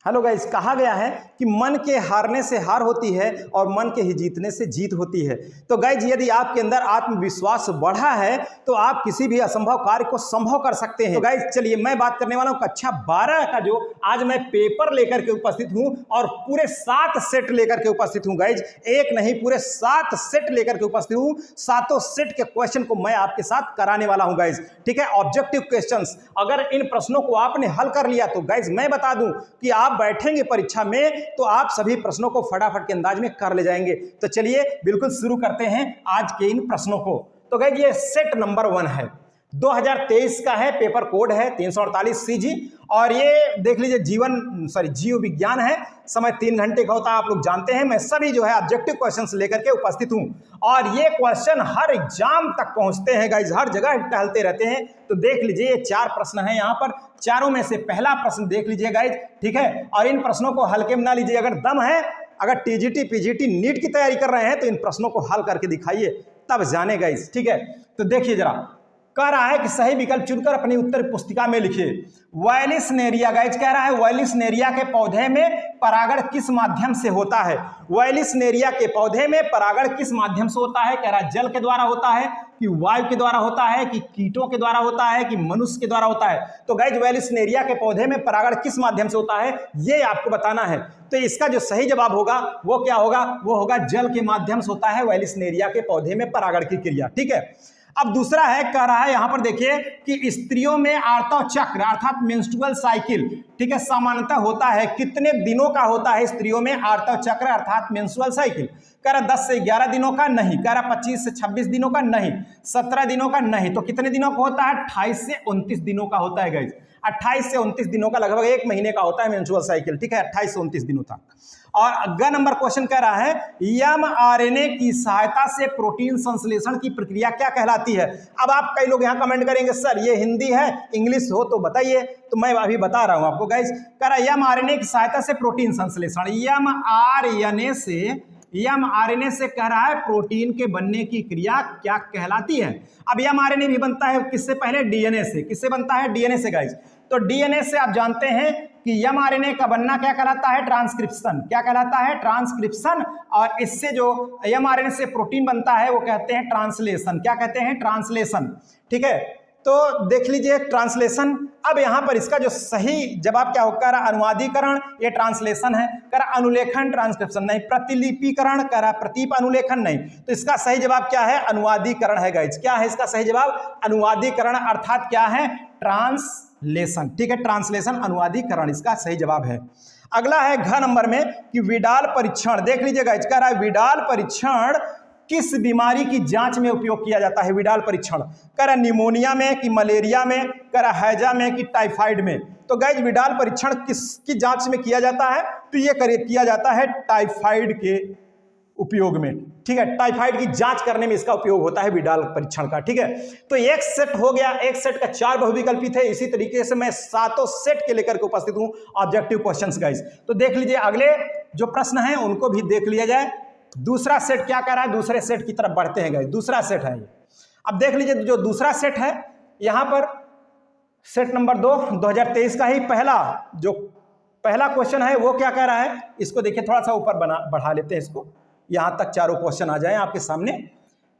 Hello guys, कहा गया है कि मन के हारने से हार होती है और मन के ही जीतने से जीत होती है। तो गाइस, यदि आपके अंदर आत्मविश्वास बढ़ा है तो आप किसी भी असंभव कार्य को संभव कर सकते हैं। तो गाइस चलिए, मैं बात करने वाला हूं कक्षा 12 का जो आज मैं पेपर लेकर के उपस्थित हूं और पूरे 7 सेट लेकर के उपस्थित हूं। गाइस एक नहीं, पूरे 7 सेट लेकर के उपस्थित हूं। सातों सेट के क्वेश्चन को मैं आपके साथ कराने वाला हूं गाइस, ठीक है। ऑब्जेक्टिव क्वेश्चंस, अगर इन प्रश्नों को आपने हल कर लिया तो गाइस मैं बता दूं कि आप बैठेंगे परीक्षा में तो आप सभी प्रश्नों को फटाफट के अंदाज में कर ले जाएंगे। तो चलिए बिल्कुल शुरू करते हैं आज के इन प्रश्नों को। तो गाइस ये सेट नंबर 1 है, 2023 का है, पेपर कोड है 348 CG और ये देख लीजिए जीव विज्ञान है। समय 3 घंटे का होता है, आप लोग जानते हैं। मैं सभी जो है ऑब्जेक्टिव क्वेश्चंस लेकर के उपस्थित हूं और ये क्वेश्चन हर एग्जाम तक पहुंचते हैं गाइस, हर जगह टहलते रहते हैं। तो देख लीजिए, ये 4 प्रश्न हैं यहाँ पर, चारों में से पहला प्रश्न देख लीजिए गाइस, ठीक है। और इन प्रश्नों को हल्के में ना लीजिए, अगर दम है, अगर TGT PGT नीट की तैयारी कर रहे हैं तो इन प्रश्नों को हल करके दिखाइए, तब जाने गाइस, ठीक है। तो देखिए जरा, कह रहा है कि सही विकल्प चुनकर अपनी उत्तर पुस्तिका में लिखिए। वैलिसनेरिया गाइस कह रहा है, वैलिसनेरिया के पौधे में परागण किस माध्यम से होता है? वैलिसनेरिया के पौधे में परागण किस माध्यम से होता है? कह रहा है जल के द्वारा होता है कि वायु के द्वारा होता है कि कीटों के द्वारा होता है कि मनुष्य के द्वारा होता है? तो गाइस वैलिसनेरिया के पौधे में परागण किस माध्यम से होता है ये आपको बताना है। तो इसका जो सही जवाब होगा वो क्या होगा? वो होगा जल के माध्यम से होता है वैलिसनेरिया के पौधे में परागण की क्रिया, ठीक है। अब दूसरा है, कह रहा है यहां पर देखिए कि स्त्रियों में आर्तव चक्र अर्थात मेंस्ट्रुअल साइकिल, ठीक है, सामान्यतः होता है कितने दिनों का होता है स्त्रियों में आर्तव चक्र अर्थात मेंस्ट्रुअल साइकिल? कह रहा 10 से 11 दिनों का नहीं, कह रहा 25 से 26 दिनों का नहीं, 17 दिनों का नहीं। तो कितने दिनों का होता है? 28 से 29 दिनों का होता है गाइस। 28 से 29 दिनों का, लगभग 1 महीने का होता है मेंस्ट्रुअल साइकिल, ठीक है, 28 से 29 दिनों तक। और अगला नंबर क्वेश्चन कह रहा है mRNA की सहायता से प्रोटीन संश्लेषण की प्रक्रिया क्या कहलाती है? अब आप कई लोग यहां कमेंट करेंगे सर ये हिंदी है, इंग्लिश हो तो बताइए। तो मैं अभी बता रहा हूं आपको गाइस। कह रहा है mRNA की सहायता से प्रोटीन संश्लेषण, mRNA से कह रहा है प्रोटीन के बनने की क्रिया क्या कहलाती है? अब mRNA भी बनता है किससे पहले? DNA से। किससे बनता है? DNA से गाइस। तो DNA से आप जानते हैं कि mRNA का बनना क्या कहलाता है? ट्रांसक्रिप्शन। क्या कहलाता है? ट्रांसक्रिप्शन। और इससे जो mRNA से प्रोटीन बनता है वो कहते हैं ट्रांसलेशन। क्या कहते हैं? ट्रांसलेशन, ठीक है। तो देख लीजिए ट्रांसलेशन। अब यहां पर इसका जो सही जवाब क्या होगा? अनुवादीकरण, ये ट्रांसलेशन है। कह रहा अनुलेखन, ट्रांसक्रिप्शन नहीं। प्रतिलिपिकरण, कह रहा प्रतीप अनुलेखन नहीं। तो इसका सही जवाब क्या है? अनुवादीकरण है गाइस। क्या है इसका सही जवाब? अनुवादीकरण अर्थात क्या है? ट्रांसलेशन, ठीक है। ट्रांसलेशन, अनुवादीकरण इसका सही जवाब है। अगला है घ नंबर में कि विडाल परीक्षण, देख लीजिए गाइस, कह रहा है विडाल परीक्षण किस बीमारी की जांच में उपयोग किया जाता है? विडाल परीक्षण कह रहा निमोनिया में कि मलेरिया में, कह रहा हैजा में कि टाइफाइड में? तो गाइस विडाल परीक्षण किसकी जांच में किया जाता है? तो ये किया जाता है टाइफाइड के उपयोग में, ठीक है। टाइफाइड की जांच करने में इसका उपयोग होता है विडाल परीक्षण का, ठीक है। तो एक सेट हो गया, एक सेट का 4 बहुविकल्पी थे। इसी तरीके से मैं 7 सेट के लेकर के उपस्थित हूं ऑब्जेक्टिव क्वेश्चंस गाइस। तो देख लीजिए अगले जो प्रश्न है उनको भी देख लिया जाए। दूसरा सेट क्या कर रहा है? दूसरे सेट की तरफ बढ़ते हैं गाइस। दूसरा सेट है ये। अब देख लीजिए जो दूसरा सेट है, यहां पर सेट नंबर 2 2023 का ही पहला क्वेश्चन है वो क्या कह रहा है? इसको देखिए, थोड़ा सा ऊपर बढ़ा लेते हैं इसको, यहां तक चारों क्वेश्चन आ जाए आपके सामने।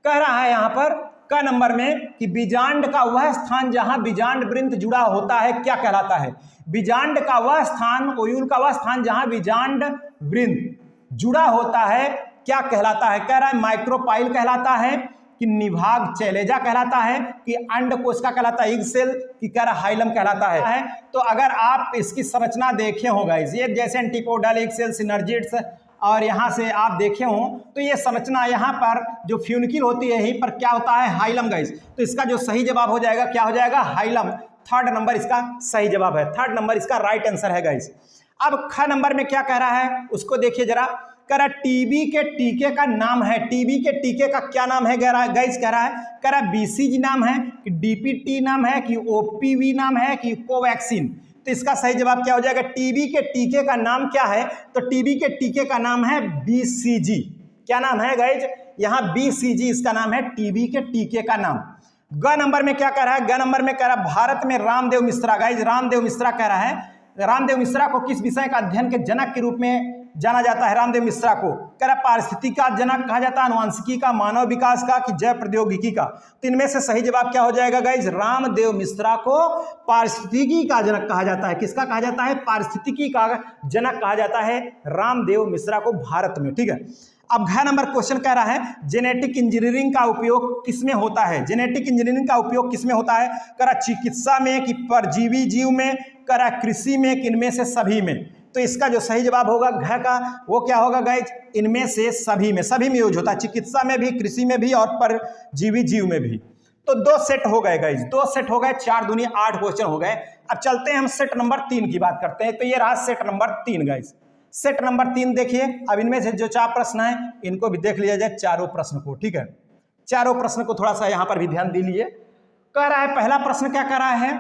कह रहा है यहां पर का नंबर में कि बीजांड का वह स्थान जहां बीजांड वृंत जुड़ा होता है क्या कहलाता है? बीजांड का वह स्थान, ओयूल का वह स्थान जहां बीजांड वृंत जुड़ा होता है क्या कहलाता है? कह रहा है माइक्रोपाइल कहलाता है कि निभाग चैलेजा कहलाता है कि अंडकोश का कहलाता है, एग सेल, कि कह रहा हाइलम कहलाता है। तो अगर आप इसकी संरचना देखे हो गाइस, ये जैसे एंटीपोडल, एग सेल, सिनर्जिड्स, और यहाँ से आप देखे हो तो ये संरचना यहाँ पर जो फ्यूनिकिल होती है यहीं पर क्या होता है? Hilum guys. तो इसका जो सही जवाब हो जाएगा क्या हो जाएगा? हाइलम। 3rd नंबर इसका सही जवाब है, 3rd नंबर इसका राइट आंसर है गाइस। अब ख नंबर में क्या कह रहा है उसको देखिए जरा। कह रहा टीबी के टीके का नाम है, टीबी के टीके का क्या नाम है गाइस? कह रहा BCG नाम है कि DPT नाम है कि OPV नाम है कि कोवैक्सीन? तो इसका सही जवाब क्या हो जाएगा? टीबी के टीके का नाम क्या है? तो टीबी के टीके का नाम है BCG। क्या नाम है गाइस? यहाँ BCG इसका नाम है, टीबी के टीके का नाम। ग नंबर में क्या कह रहा है? ग नंबर में कह रहा भारत में रामदेव मिश्रा, गाइस रामदेव मिश्रा कह रहा है रामदेव मिश्रा को किस विषय का अध्ययन के जनक के रूप में जाना जाता है? रामदेव मिश्रा को कह रहा पारिस्थितिकी का जनक कहा जाता है, अनुवांशिकी का, मानव विकास का, कि जैव प्रौद्योगिकी का? तो इनमें से सही जवाब क्या हो जाएगा गाइज? रामदेव मिश्रा को पारिस्थितिकी का जनक कहा जाता है। किसका कहा जाता है? पारिस्थितिकी का जनक कहा जाता है रामदेव मिश्रा को भारत में। ठीक है, अब घ नंबर क्वेश्चन कह रहा है जेनेटिक इंजीनियरिंग का उपयोग किसमें होता है? जेनेटिक इंजीनियरिंग का उपयोग किसमें होता है? कह रहा चिकित्सा में, कि परजीवी जीव में, कह रहा कृषि में, कि इनमें से सभी में? तो इसका जो सही जवाब होगा घ का वो क्या होगा गाइज? इनमें से सभी में। सभी में यूज होता है, चिकित्सा में भी, कृषि में भी और परजीवी जीव में भी। तो 2 सेट हो गए गाइज, 2 सेट हो गए, 4 दूनी 8 क्वेश्चन हो गए। अब चलते हैं हम सेट नंबर 3 की बात करते हैं। तो ये रहा set number 3 guys. Set number 3 देखिए, अब इनमें से जो 4 प्रश्न हैं इनको भी देख लिया जाए, चारों प्रश्न को। ठीक है, चारों प्रश्न को थोड़ा सा यहां पर भी ध्यान दीजिए। कह रहा है पहला प्रश्न क्या कह रहा है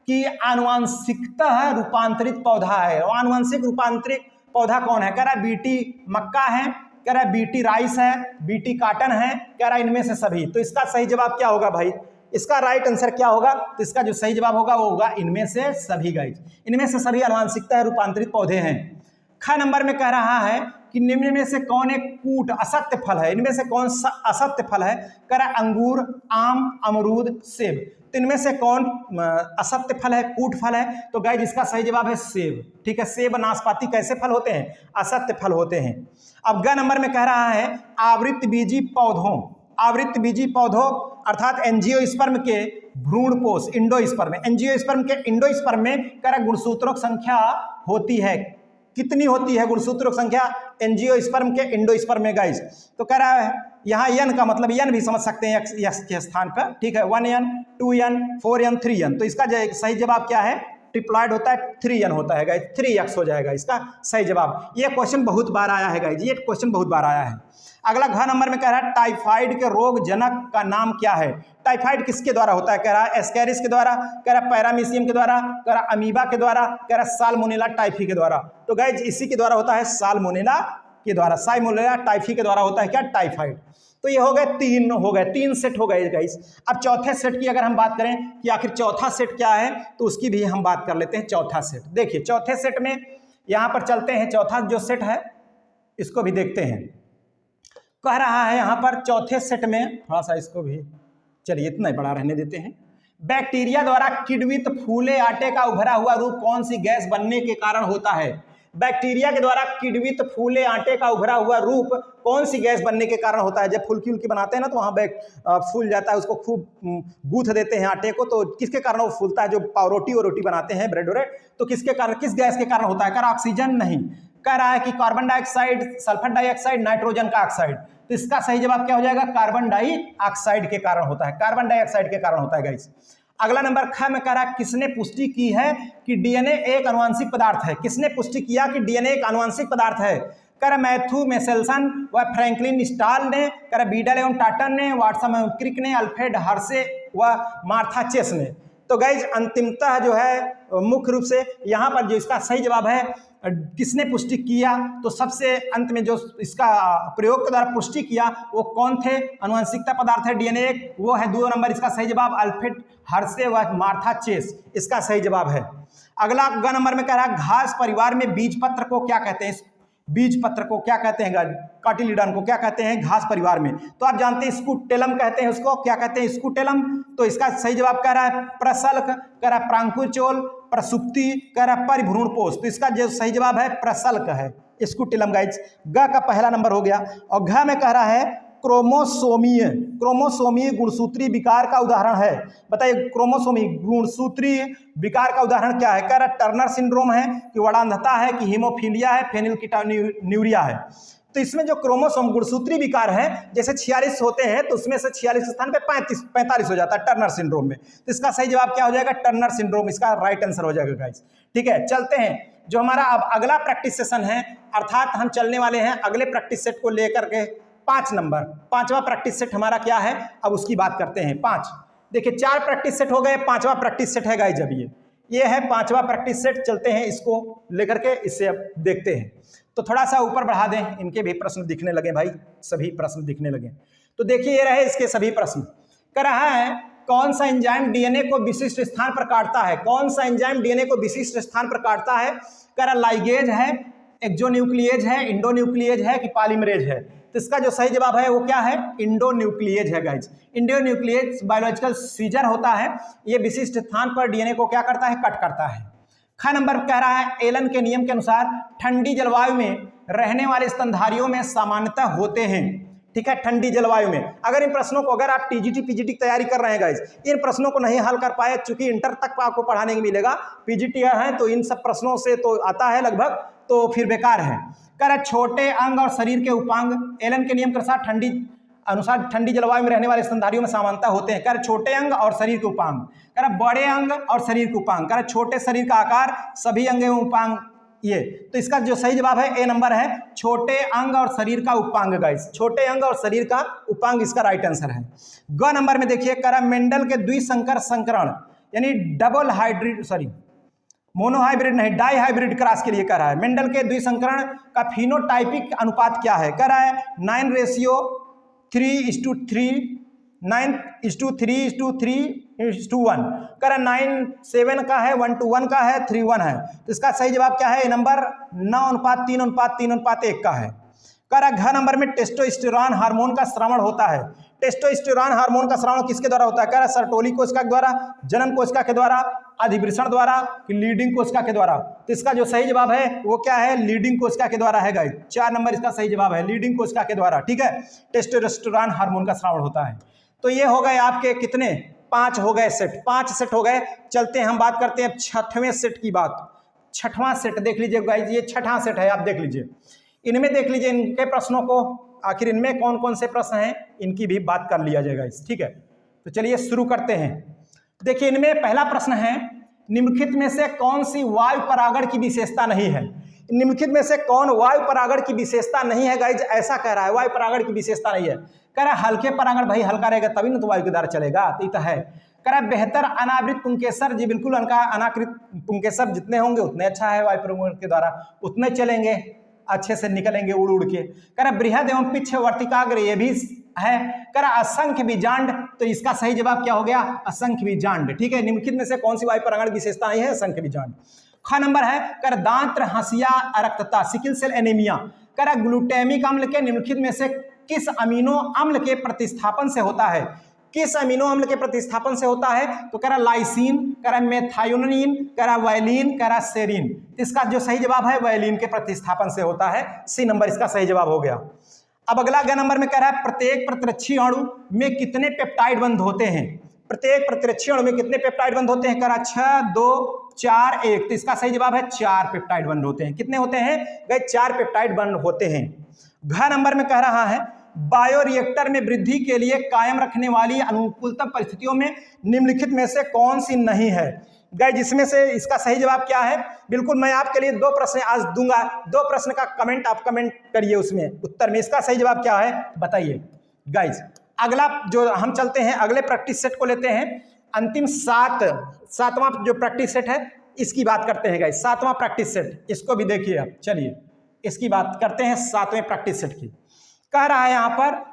कि आनुवांशिकतः रूपांतरित पौधा है। आनुवांशिक रूपांतरित पौधा कौन है? कह रहा है बीटी मक्का है, कह रहा है बीटी राइस है, बीटी काटन है, कह रहा है इनमें से सभी। तो इसका सही जवाब क्या होगा भाई? इसका राइट आंसर क्या होगा? तो इसका जो सही जवाब होगा वो होगा इनमें से सभी गाइज। इनमें से सभी आनुवांशिकतः रूपांतरित पौधे हैं। ख नंबर में कह रहा है कि निम्न में से कौन एक कूट असत्य फल है? इनमें से कौन सा असत्य फल है? कह रहा है अंगूर, आम, अमरूद, सेब। तो इनमें से कौन असत्य फल है, कूट फल है? तो गाइस इसका सही जवाब है सेब। ठीक है, सेब, नाशपाती कैसे फल होते हैं? असत्य फल होते हैं। अब ग नंबर में कह रहा है आवृत्त बीजी पौधों, आवृत्त बीजी पौधों अर्थात एंजियोस्पर्म के भ्रूणपोष, इंडोस्पर्म, एंजियोस्पर्म के इंडोस्पर्म में कह रहा गुणसूत्रों की संख्या होती है। कितनी होती है गुणसूत्रों की संख्या एंजियोस्पर्म के इंडोस्पर्म में गाइस? तो कह रहा है यहाँ यन का मतलब यन भी समझ सकते हैं यक्स के स्थान पर। ठीक है, 1n, 2n, 4n, 3n। तो इसका सही जवाब क्या है? ट्रिप्लॉइड होता है, 3n होता है गाइस, 3x हो जाएगा इसका सही जवाब। ये क्वेश्चन बहुत बार आया है गाइस, ये क्वेश्चन बहुत बार आया है। अगला घ नंबर में कह रहा है टाइफाइड के रोग जनक का नाम क्या है? टाइफाइड किसके द्वारा होता है? कह रहा है एस्केरिस के द्वारा, कह रहा है पैरामीशियम के द्वारा, कह रहा है अमीबा के द्वारा, कह रहा है साल्मोनेला टाइफी के द्वारा। तो गाइस इसी के द्वारा होता है, साल्मोनेला के द्वारा, साल्मोनेला टाइफी के द्वारा होता है क्या? टाइफाइड। तो ये हो गए 3 हो गए, 3 सेट हो गए गाइस। अब चौथे सेट की अगर हम बात करें कि आखिर चौथा सेट क्या है, तो उसकी भी हम बात कर लेते हैं। चौथा सेट देखिए, चौथे सेट में यहां पर चलते हैं। चौथा जो सेट है इसको भी देखते हैं। कह रहा है यहां पर चौथे सेट में, थोड़ा सा इसको भी चलिए इतना ही बड़ा रहने देते हैं। बैक्टीरिया द्वारा किण्वित फूले आटे का उभरा हुआ रूप कौन सी गैस बनने के कारण होता है? बैक्टीरिया के द्वारा किण्वित फूले आटे का उभरा हुआ रूप कौन सी गैस बनने के कारण होता है? जब फुल्की उल्की बनाते हैं ना तो वहाँ फूल जाता है, उसको खूब गूंथ देते हैं आटे को, तो किसके कारण वो फूलता है? जो पावरोटी और रोटी बनाते हैं, ब्रेड व्रेड, तो किसके कारण, किस गैस के कारण होता है? कह ऑक्सीजन नहीं, कह रहा है कि carbon dioxide, sulphur dioxide, nitrogen का ऑक्साइड। तो इसका सही जवाब क्या हो जाएगा? कार्बन डाइऑक्साइड के कारण होता है, कार्बन डाइऑक्साइड के कारण होता है गाइस। अगला नंबर ख में कह रहा है किसने पुष्टि की है कि डीएनए एक आनुवंशिक पदार्थ है? किसने पुष्टि किया कि डीएनए एक आनुवंशिक पदार्थ है? कह रहा मैथ्यू मेसेल्सन व फ्रैंकलिन स्टाल ने, कह रहा बीडल एवं टाटन ने, वाटसन एवं क्रिक ने, अल्फ्रेड हर्शे व मार्था चेस ने। तो गाइज अंतिमतः जो है मुख्य रूप से यहाँ पर जो इसका सही जवाब है किसने पुष्टि किया, तो सबसे अंत में जो इसका प्रयोग के द्वारा पुष्टि किया वो कौन थे? अनुवंशिकता पदार्थ है डीएनए, वो है 2 नंबर इसका सही जवाब अल्फ्रेड हर्शे व मार्था चेस, इसका सही जवाब है। अगला ग नंबर में कह रहा है घास परिवार में बीज पत्र को क्या कहते हैं? बीज पत्र को क्या कहते हैं? काटिलिडन को क्या कहते हैं घास परिवार में? तो आप जानते हैं स्कूटेलम कहते हैं उसको, क्या कहते हैं? स्कूटेलम। तो इसका सही जवाब कह रहा है प्रसल्क, कह रहा है प्रांकुचोल, प्रसुप्ति, कह रहा है परिभ्रूणपोष। तो इसका जो सही जवाब है प्रसल्क है, स्कूटेलम गाइज। ग का पहला नंबर हो गया। और घ में कह रहा है क्रोमोसोमीय, क्रोमोसोमीय गुणसूत्री विकार का उदाहरण है। बताइए क्रोमोसोमीय गुणसूत्री विकार का उदाहरण क्या है? कह रहा टर्नर सिंड्रोम है, कि वड़ांधता है, कि हीमोफीलिया है, फेनिलकीटोन्यूरिया है। तो इसमें जो क्रोमोसोम गुणसूत्री विकार है, जैसे 46 होते हैं तो उसमें से 46 स्थान पे 45 हो जाता है टर्नर सिंड्रोम में। तो इसका सही जवाब क्या हो जाएगा? टर्नर सिंड्रोम, इसका राइट आंसर हो जाएगा गाइस। ठीक है, चलते हैं जो हमारा अब अगला प्रैक्टिस सेशन है, अर्थात हम चलने वाले हैं अगले प्रैक्टिस सेट को लेकर के 5 नंबर। 5वां प्रैक्टिस सेट हमारा क्या है, अब उसकी बात करते हैं। 5 देखिए 4 प्रैक्टिस सेट हो गए, 5वां प्रैक्टिस सेट है गाइस। जब ये है 5वां प्रैक्टिस सेट, चलते हैं इसको लेकर के, इससे अब देखते हैं। तो थोड़ा सा ऊपर बढ़ा दें, इनके भी प्रश्न दिखने लगे भाई, सभी प्रश्न दिखने लगे। तो देखिए ये रहे इसके सभी प्रश्न। कह रहा है कौन सा एंजाइम डीएनए को विशिष्ट स्थान पर काटता है, कौन सा एंजाइम डीएनए को विशिष्ट स्थान पर काटता है, कह रहा लाइगेज है, एक्सोन्यूक्लिएज है, इंडोन्यूक्लिएज है कि पॉलीमरेज है। तो इसका जो सही जवाब है वो क्या है, इंडोन्यूक्लिएज है गाइज। इंडोन्यूक्लिएज बायोलॉजिकल सीजर होता है, ये विशिष्ट स्थान पर डीएनए को क्या करता है, कट करता है। ख नंबर कह रहा है एलन के नियम के अनुसार ठंडी जलवायु में रहने वाले स्तनधारियों में सामान्यतः होते हैं। ठीक है, ठंडी जलवायु में। अगर इन प्रश्नों को, अगर आप टीजीटी पीजीटी की तैयारी कर रहे हैं गाइज, इन प्रश्नों को नहीं हल कर पाए, चूंकि इंटर तक आपको पढ़ाने को मिलेगा, पीजीटी है तो इन सब प्रश्नों से तो आता है लगभग, तो फिर बेकार है। कह रहा छोटे अंग और शरीर के उपांग एलन के नियम के अनुसार ठंडी जलवायु में रहने वाले स्तनधारियों में समानता होते हैं। कह रहा छोटे अंग और शरीर के उपांग, कह रहा बड़े अंग और शरीर के उपांग, कह रहा छोटे शरीर का आकार, सभी अंग एवं उपांग ये। तो इसका जो सही जवाब है ए नंबर है, छोटे अंग और शरीर का उपांग गाइस, छोटे अंग और शरीर का उपांग इसका राइट आंसर है। ग नंबर में देखिए, कह रहा मेंडल के द्विसंकर संकरण यानी डबल हाइब्रिड, सॉरी मोनोहाइब्रिड नहीं, डाई हाइब्रिड क्रॉस के लिए कह रहा है मेंडल के द्विसंकरण का फिनोटाइपिक अनुपात क्या है। कह रहा है 9:3:3, 9:3:3:1। कह रहा 9:7 का है, 1:1 का है, 3:1 है। तो इसका सही जवाब क्या है, नंबर 9:3:3:1 का है। कह रहा घ नंबर में टेस्टोस्टेरोन हार्मोन का श्रवण होता है। टेस्टोस्टेरोन हार्मोन का श्रवण किसके द्वारा होता है, कह रहा सर्टोली कोशिका के द्वारा, जनन कोशिका के द्वारा, अधिवृषण द्वारा कि लीडिंग कोशिका के द्वारा। तो इसका जो सही जवाब है वो क्या है, लीडिंग कोशिका के द्वारा है गाइस। 4 नंबर इसका सही जवाब है, लीडिंग कोशिका के द्वारा। ठीक है, टेस्टोस्टेरोन हार्मोन का श्रवण होता है। तो ये हो गए आपके कितने, 5 हो गए सेट, 5 सेट हो गए। चलते हैं हम बात करते हैं 6वें सेट की बात। 6वां सेट देख लीजिए गाइस, ये 6वां सेट है, आप देख लीजिए। इनमें देख लीजिए इनके प्रश्नों को, आखिर इनमें कौन कौन से प्रश्न हैं इनकी भी बात कर लिया जाएगा इस। ठीक है, तो चलिए शुरू करते हैं। देखिए इनमें पहला प्रश्न है, निम्नलिखित में से कौन सी वायु परागण की विशेषता नहीं है। निम्नलिखित में से कौन वायु परागण की विशेषता नहीं है गाइज, ऐसा कह रहा है, वायु परागण की विशेषता नहीं है। कह रहा है हल्के परागण, भाई हल्का रहेगा तभी ना तो वायु के द्वारा चलेगा, तो ये है। कह रहा है बेहतर अनावृत पुंकेसर, जी बिल्कुल अनाकृत पुंकेसर जितने होंगे उतने अच्छा है, वायु परागण के द्वारा उतने चलेंगे, अच्छे से निकलेंगे उड़ उड़ के। कह रहा बृहद एवं पिच्छ वर्तिकाग्र, ये भी है। कह रहा असंख्य बीजांड, तो इसका सही जवाब क्या हो गया, असंख्य बीजांड। ठीक है, निम्नलिखित में से कौन सी वायु परागण विशेषता नहीं है, असंख्य बीजांड। ख नंबर है, कह रहा दांत्र हंसिया अरक्तता, सिकिल सेल एनीमिया। कह रहा ग्लूटामिक अम्ल के निम्नलिखित में से किस अमीनो अम्ल के प्रतिस्थापन से होता है, किस अमीनो अम्ल के प्रतिस्थापन से होता है। तो कह रहा लाइसिन, कह रहा मेथायोनिन, कह रहा वायलिन, कह रहा सेरिन। इसका जो सही जवाब है वायलिन के प्रतिस्थापन से होता है, सी नंबर इसका सही जवाब हो गया। अब अगला ग नंबर में कह रहा है प्रत्येक प्रतिरक्षी अणु में कितने पेप्टाइड बंध होते हैं, प्रत्येक प्रतिरक्षी अणु में कितने पेप्टाइड बंध होते हैं। कह रहा 6, 2, 4, 1। तो इसका सही जवाब है 4 पेप्टाइड बंध होते हैं। कितने होते हैं भाई, 4 पेप्टाइड बंध होते हैं। घ नंबर में कह रहा है बायोरिएक्टर में वृद्धि के लिए कायम रखने वाली अनुकूलतम परिस्थितियों में निम्नलिखित में से कौन सी नहीं है। गाइस जिसमें से इसका सही जवाब क्या है, बिल्कुल मैं आपके लिए 2 प्रश्न आज दूंगा, 2 प्रश्न का कमेंट आप कमेंट करिए उसमें उत्तर में, इसका सही जवाब क्या है बताइए गाइस। अगला जो हम चलते हैं अगले प्रैक्टिस सेट को लेते हैं, अंतिम 7वां जो प्रैक्टिस सेट है इसकी बात करते हैं गाइस। 7वां प्रैक्टिस सेट, इसको भी देखिए आप, चलिए इसकी बात करते हैं 7वें प्रैक्टिस सेट की। कह रहा है यहाँ पर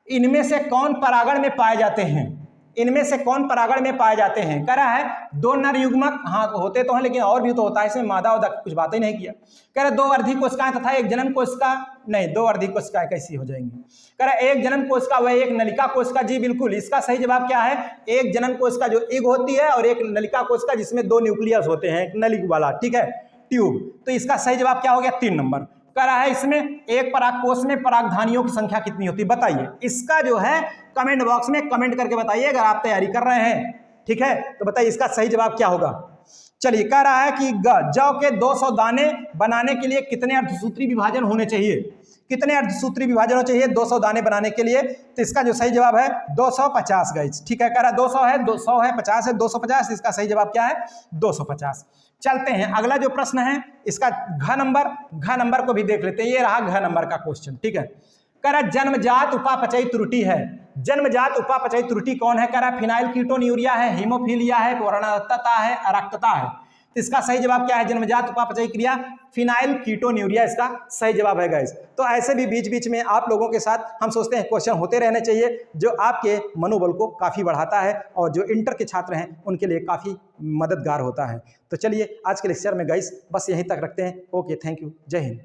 इनमें से कौन परागण में पाए जाते हैं, इनमें से कौन परागण में पाए जाते हैं। कह रहा है 2 नर युग्मक, हाँ होते तो हैं लेकिन और भी तो होता है, इसमें मादा वादा कुछ बात ही नहीं किया। कह रहा 2 अर्धी कोशिकाएं तथा 1 जनन कोशिका, नहीं 2 अर्धी कोशिकाएं कैसी हो जाएंगी। कह रहा 1 जनन कोशिका व 1 नलिका कोशिका, जी बिल्कुल इसका सही जवाब क्या है, 1 जनन कोशिका जो एग होती है और 1 नलिका कोशिका जिसमें 2 न्यूक्लियस होते हैं, नलिक वाला, ठीक है ट्यूब। तो इसका सही जवाब क्या हो गया 3 नंबर। कह रहा है इसमें एक परागकोश में परागधानियों की संख्या कितनी होती है बताइए। इसका जो है कमेंट बॉक्स में कमेंट करके बताइए अगर आप तैयारी कर रहे हैं, ठीक है तो बताइए इसका सही जवाब क्या होगा। चलिए कह रहा है कि जौ के 200 दाने बनाने के लिए कितने अर्धसूत्री विभाजन होने चाहिए, कितने अर्धसूत्री विभाजन होने चाहिए 200 दाने बनाने के लिए। तो इसका जो सही जवाब है 250 गाइस, ठीक है। कह रहा 200 है, 200 है, 50 है, 250, इसका सही जवाब क्या है 250। चलते हैं अगला जो प्रश्न है इसका घ नंबर को भी देख लेते हैं। ये रहा घ नंबर का क्वेश्चन, ठीक है। कह रहा जन्मजात उपापचयी त्रुटि है, जन्मजात उपापचयी त्रुटि कौन है। कह रहा फिनाइल कीटोन यूरिया है, हीमोफीलिया है, वर्णतता है, अरक्तता है। तो इसका सही जवाब क्या है? जन्मजात उपापचयी क्रिया फिनाइल कीटोन्यूरिया इसका सही जवाब है गाइस। तो ऐसे भी बीच बीच में आप लोगों के साथ हम सोचते हैं क्वेश्चन होते रहने चाहिए, जो आपके मनोबल को काफ़ी बढ़ाता है और जो इंटर के छात्र हैं उनके लिए काफ़ी मददगार होता है। तो चलिए आज के लेक्चर में गाइस बस यहीं तक रखते हैं। ओके, थैंक यू, जय हिंद।